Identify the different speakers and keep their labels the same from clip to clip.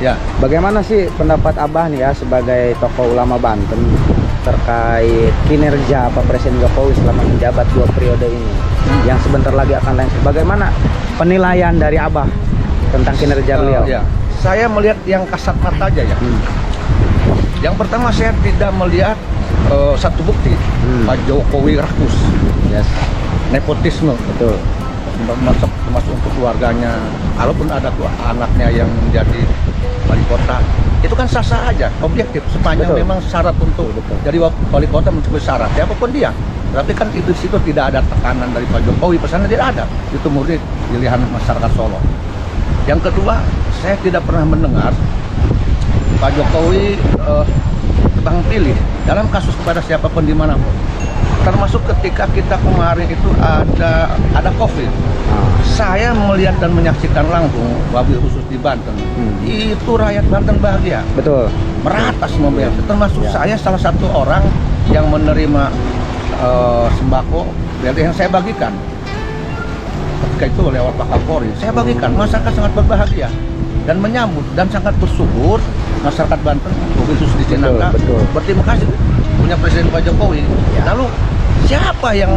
Speaker 1: Ya.
Speaker 2: Bagaimana sih pendapat Abah nih ya sebagai tokoh ulama Banten terkait kinerja Pak Presiden Jokowi selama menjabat 2 periode ini yang sebentar lagi akan lengser? Bagaimana penilaian dari Abah tentang kinerja beliau?
Speaker 1: Ya. Saya melihat yang kasat mata aja ya. Yang pertama saya tidak melihat satu bukti Pak Jokowi rakus,
Speaker 2: Yes.
Speaker 1: nepotisme,
Speaker 2: Betul.
Speaker 1: termasuk untuk keluarganya. Kalaupun ada tuh anaknya yang menjadi wali kota, itu kan sah-sah aja, objektif sepanjang
Speaker 2: Betul.
Speaker 1: memang syarat untuk jadi wali kota mencukupi syarat, siapapun dia. Tapi kan itu situ tidak ada tekanan dari Pak Jokowi, pesannya tidak ada. Itu murni pilihan masyarakat Solo. Yang kedua, saya tidak pernah mendengar Pak Jokowi tebang pilih dalam kasus kepada siapapun dimanapun. Termasuk ketika kita kemarin itu ada COVID. Saya melihat dan menyaksikan langsung, wabil khusus di Banten, itu rakyat Banten bahagia.
Speaker 2: Betul.
Speaker 1: Merata semua biaya. Termasuk saya salah satu orang yang menerima sembako yang saya bagikan. Ketika itu lewat Pak Kapolri, saya bagikan. Masyarakat sangat berbahagia dan menyambut dan sangat bersyukur masyarakat Banten, khusus di Cinangka, berterima kasih punya Presiden Pak Jokowi. Lalu siapa yang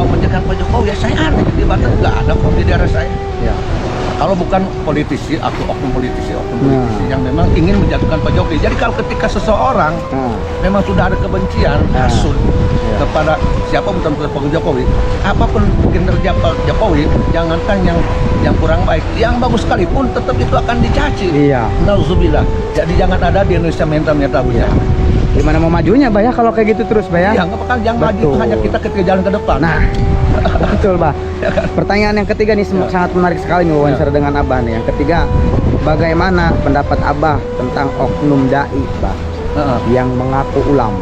Speaker 1: menjadikan Pak Jokowi? Ya saya aneh, di Banten nggak ada kok di daerah saya.
Speaker 2: Ya.
Speaker 1: Kalau bukan politisi atau oknum politisi yang memang ingin menjatuhkan Pak Jokowi. Jadi kalau ketika seseorang memang sudah ada kebencian, hasut kepada siapa bukan Pak Jokowi, apapun kinerja Pak Jokowi, jangankan yang kurang baik, yang bagus sekalipun tetap itu akan dicaci.
Speaker 2: Iya.
Speaker 1: Nauzubillah. Jadi jangan ada di Indonesia mental-mental punya.
Speaker 2: Gimana mau majunya, Bah ya, kalau kayak gitu terus, Bah ya?
Speaker 1: Ya, nggak bakal yang maju itu hanya kita ketika jalan ke depan.
Speaker 2: Nah, betul, Bah. Pertanyaan yang ketiga nih sangat menarik sekali nih wawancara dengan Abah nih. Yang ketiga, bagaimana pendapat Abah tentang oknum dai, Bah, yang mengaku ulama,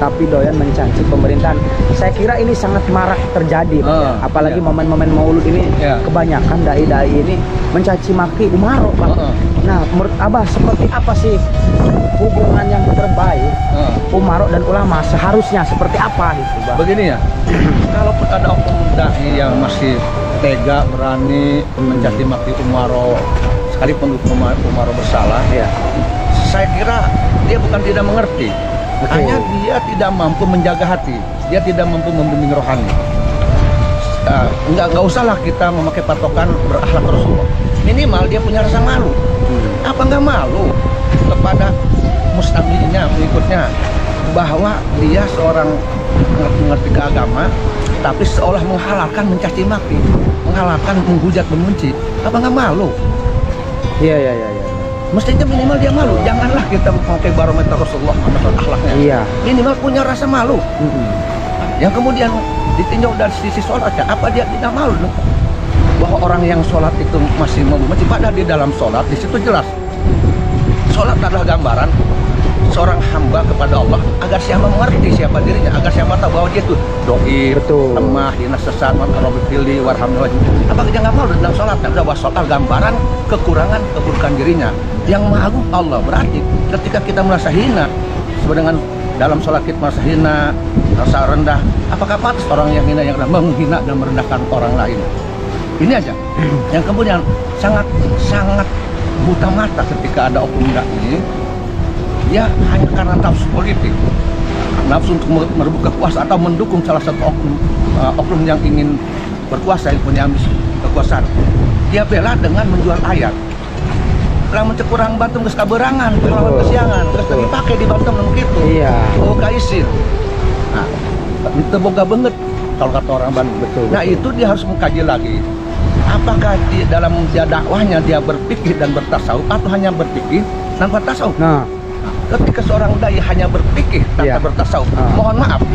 Speaker 2: tapi doyan mencaci pemerintahan? Saya kira ini sangat marak terjadi, Bah, ya. Apalagi momen-momen Maulud ini, kebanyakan dai-dai ini mencaci maki Umaro, Bah. Nah, menurut Abah seperti apa sih hubungan yang terbaik Umaro dan ulama, seharusnya seperti apa gitu, Bah?
Speaker 1: Begini ya, kalaupun ada oknum dai yang masih tega berani mencaci maki Umaro sekalipun Umaro bersalah, saya kira dia bukan tidak mengerti, hanya dia tidak mampu menjaga hati, dia tidak mampu membimbing rohani. Nggak usahlah kita memakai patokan berakhlak Rasulullah, minimal dia punya rasa malu. Apa nggak malu kepada mustaminya, pengikutnya, bahwa dia seorang mengerti ke agama, tapi seolah menghalalkan mencaci maki, menghalalkan menghujat, membenci? Apa nggak malu?
Speaker 2: Iya.
Speaker 1: Mestinya minimal dia malu. Janganlah kita memakai barometer Rasulullah masalah akhlaknya.
Speaker 2: Iya.
Speaker 1: Minimal punya rasa malu. Yang kemudian ditinjau dari sisi sholatnya, apa dia tidak malu bahwa orang yang sholat itu masih membenci? Padahal di dalam sholat di situ jelas, sholat adalah gambaran seorang hamba kepada Allah agar siapa mengerti siapa dirinya, agar siapa tahu bahwa dia itu doi, lemah, hina, sesat, Rabbi fili warhamni. Apa dia nggak malu dalam sholatnya? Bahwa sholat gambaran kekurangan, keburukan dirinya. Yang maha agung Allah. Berarti ketika kita merasa hina, sebenarnya dalam sholat kita merasa hina, rasa rendah, apakah pantas orang yang hina, yang rendah menghina dan merendahkan orang lain? Ini aja yang kemudian sangat buta mata ketika ada oknum dai, dia hanya karena nafsu politik, nafsu untuk merebut kekuasaan atau mendukung salah satu oknum yang ingin berkuasa, yang punya ambisi kekuasaan. Dia bela dengan menjual ayat. Kalau mencekurang Banten geus kaberangan, kalau kesiangan, geus dipakai di Banten begitu. Iya. Oh kaisir. Nah, itu boga banget kalau kata orang Bandung. Nah, itu dia harus mengkaji lagi. Apakah di dalam dakwahnya dia berpikir dan bertasawuf atau hanya berpikir tanpa tasawuf? Nah, ketika seorang dai hanya berpikir tanpa bertasawuf, mohon maaf,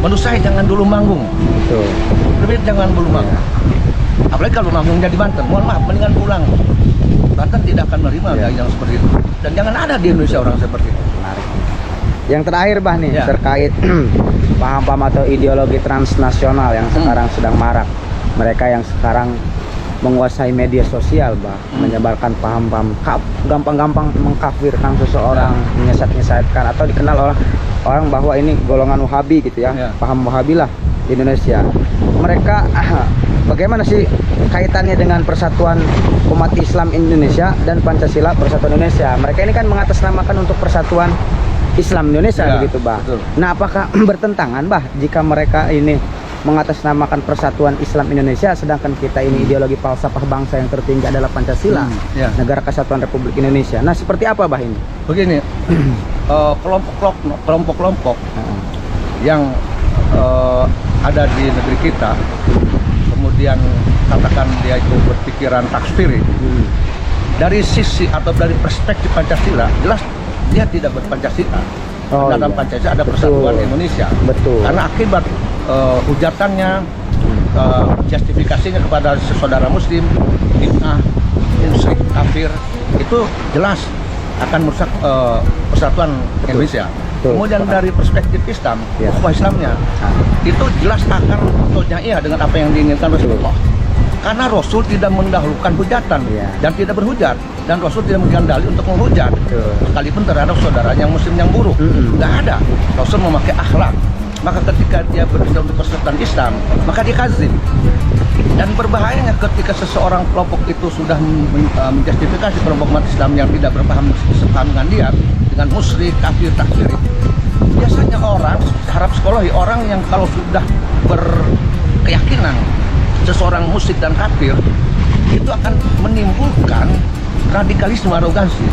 Speaker 1: menurut saya jangan dulu manggung. Betul. Lebih jangan dulu manggung. Apalagi kalau manggungnya di Banten, mohon maaf, mendingan pulang. Banten tidak akan menerima dai yang seperti itu. Dan jangan ada di Indonesia orang seperti itu.
Speaker 2: Menarik. Yang terakhir, Bah nih, terkait paham-paham atau ideologi transnasional yang sekarang sedang marak. Mereka yang sekarang menguasai media sosial, Bah, menyebarkan paham-paham gampang-gampang mengkafirkan seseorang, menyesat-nyesatkan, atau dikenal orang bahwa ini golongan Wahabi gitu ya, paham Wahabi lah di Indonesia. Mereka bagaimana sih kaitannya dengan persatuan umat Islam Indonesia dan Pancasila Persatuan Indonesia? Mereka ini kan mengatasnamakan untuk persatuan Islam Indonesia,
Speaker 1: Ya,
Speaker 2: begitu, Bah.
Speaker 1: betul.
Speaker 2: Nah, apakah bertentangan, Bah, jika mereka ini mengatasnamakan persatuan Islam Indonesia, sedangkan kita ini ideologi falsafah bangsa yang tertinggi adalah Pancasila,
Speaker 1: Ya.
Speaker 2: Negara Kesatuan Republik Indonesia. Nah, seperti apa, Bah, ini?
Speaker 1: Begini, kelompok-kelompok yang ada di negeri kita, kemudian katakan dia itu berpikiran takfiri, dari sisi atau dari perspektif Pancasila, jelas dia tidak berpancasila. Dalam Pancasila ada persatuan Indonesia.
Speaker 2: Betul.
Speaker 1: Karena akibat hujatannya, justifikasinya kepada saudara Muslim, bid'ah, musyrik, kafir, itu jelas akan merusak persatuan Indonesia.
Speaker 2: Betul.
Speaker 1: Kemudian dari perspektif Islam, ukhuwah Islamnya, itu jelas akan iya dengan apa yang diinginkan Rasulullah. Karena Rasul tidak mendahulukan hujatan dan tidak berhujat, dan Rasul tidak memberikan dalil untuk menghujat, sekalipun terhadap saudara yang Muslim yang buruk. Nggak ada. Rasul memakai akhlak. Maka ketika dia berbicara untuk persatuan Islam, maka dia kazim. Dan berbahayanya ketika seseorang kelompok itu sudah menjustifikasi kelompok umat Islam yang tidak berpaham dengan dia, dengan musyrik, kafir, takfir. Biasanya orang harap psikologi, orang yang kalau sudah berkeyakinan seseorang musyrik dan kafir, itu akan menimbulkan radikalisme, arogansi,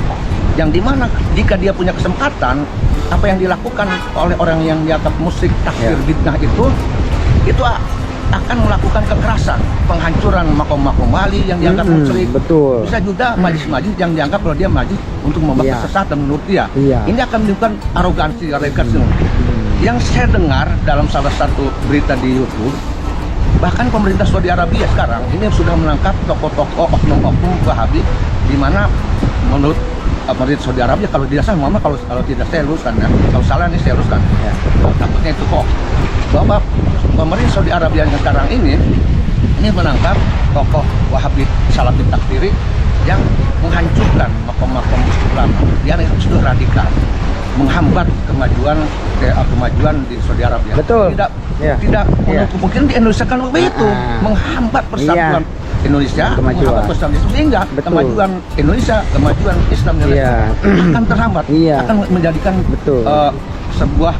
Speaker 1: yang dimana jika dia punya kesempatan, apa yang dilakukan oleh orang yang dianggap musyrik, takfir, bid'ah itu akan melakukan kekerasan, penghancuran makom-makom wali yang dianggap musyrik.
Speaker 2: Betul.
Speaker 1: Bisa juga majlis-majlis yang dianggap kalau dia majlis untuk membawa kesesatan menurut dia. Ini akan menimbulkan arogansi, radikalisme. Yang saya dengar dalam salah satu berita di YouTube, bahkan pemerintah Saudi Arabia sekarang ini sudah menangkap tokoh-tokoh oknum-oknum Wahabi, di mana menurut pemerintah Saudi Arabia, kalau tidak salah, kalau tidak saya luruskan ya, kalau salah ini saya luruskan. Takutnya itu kok bahwa pemerintah Saudi Arabia yang sekarang ini menangkap tokoh Wahabi Salafi takfiri yang menghancurkan makom-makom Islam, yang itu sudah radikal, menghambat kemajuan di Saudi Arabia.
Speaker 2: Betul.
Speaker 1: Tidak mungkin di Indonesia kan begitu, menghambat persatuan Indonesia, menghambat persatuan Islam, sehingga kemajuan Indonesia, kemajuan Islam akan terhambat, akan menjadikan sebuah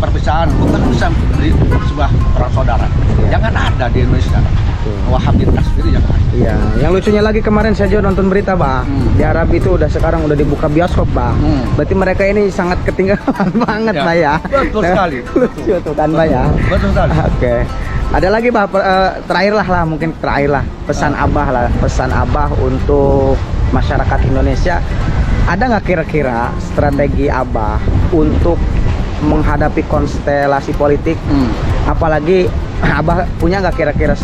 Speaker 1: perpisahan, bukan bisa menjadi sebuah perang saudara. Jangan ada di Indonesia. Wahabi takfir yang ada.
Speaker 2: Iya, yang lucunya lagi kemarin saya juga nonton berita, Bah. Di Arab itu sekarang udah dibuka bioskop, Bah. Berarti mereka ini sangat ketinggalan banget, Bah ya.
Speaker 1: Betul sekali.
Speaker 2: Lucu tuh kan, Bah ya.
Speaker 1: Betul sekali.
Speaker 2: Oke. Ada lagi, Bah, terakhir lah pesan Abah untuk masyarakat Indonesia. Ada nggak kira-kira strategi Abah untuk menghadapi konstelasi politik? Apalagi Abah punya nggak kira-kira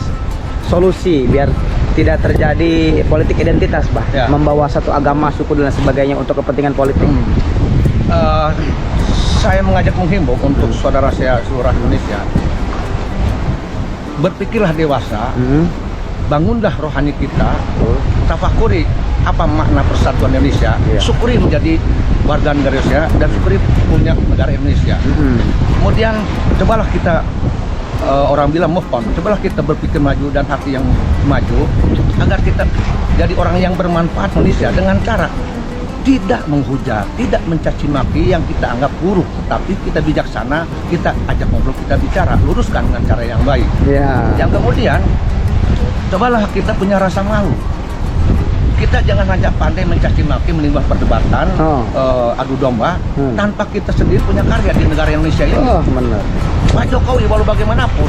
Speaker 2: solusi biar tidak terjadi politik identitas, Bah, membawa satu agama, suku dan sebagainya untuk kepentingan politik?
Speaker 1: Saya menghimbau untuk saudara saya seluruh Indonesia, berpikirlah dewasa, bangunlah rohani kita, tafakuri apa makna persatuan Indonesia, syukuri menjadi warga negara Indonesia dan syukuri punya negara Indonesia. Kemudian cobalah kita, orang bilang move on, cobalah kita berpikir maju dan hati yang maju, agar kita jadi orang yang bermanfaat Indonesia dengan cara tidak menghujat, tidak mencaci maki yang kita anggap buruk, tapi kita bijaksana, kita ajak ngobrol, kita bicara, luruskan dengan cara yang baik. Yang kemudian cobalah kita punya rasa malu. Kita jangan hanya pandai mencaci maki, menimbang perdebatan, adu domba, tanpa kita sendiri punya karya di negara Indonesia ini.
Speaker 2: Benar.
Speaker 1: Pak Jokowi walau bagaimanapun,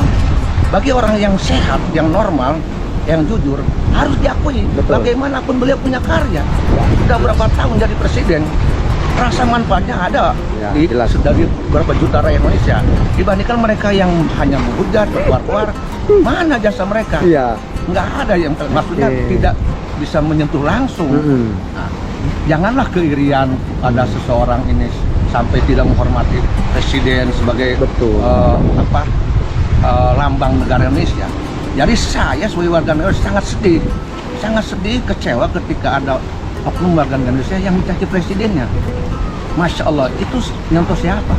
Speaker 1: bagi orang yang sehat, yang normal, yang jujur, harus diakui. Bagaimanapun beliau punya karya. Sudah berapa tahun jadi presiden, rasa manfaatnya ada dari beberapa juta rakyat Indonesia. Dibandingkan mereka yang hanya menghujat, keluar-keluar, mana jasa mereka? Nggak ada yang maksudnya tidak bisa menyentuh langsung. Nah, janganlah keirian pada seseorang ini sampai tidak menghormati presiden sebagai lambang negara Indonesia. Jadi saya sebagai warga negara sangat sedih, kecewa ketika ada oknum warga negara Indonesia yang mencaci presidennya. Masya Allah, itu nyontoh siapa?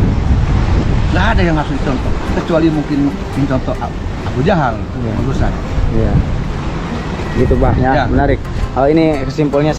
Speaker 1: Nggak ada yang harus dicontoh, kecuali mungkin mencontoh Abu Abu Jahal
Speaker 2: Iya.
Speaker 1: menurut saya.
Speaker 2: Iya. Gitu bah, ya,
Speaker 1: Ya.
Speaker 2: menarik. Ini kesimpulannya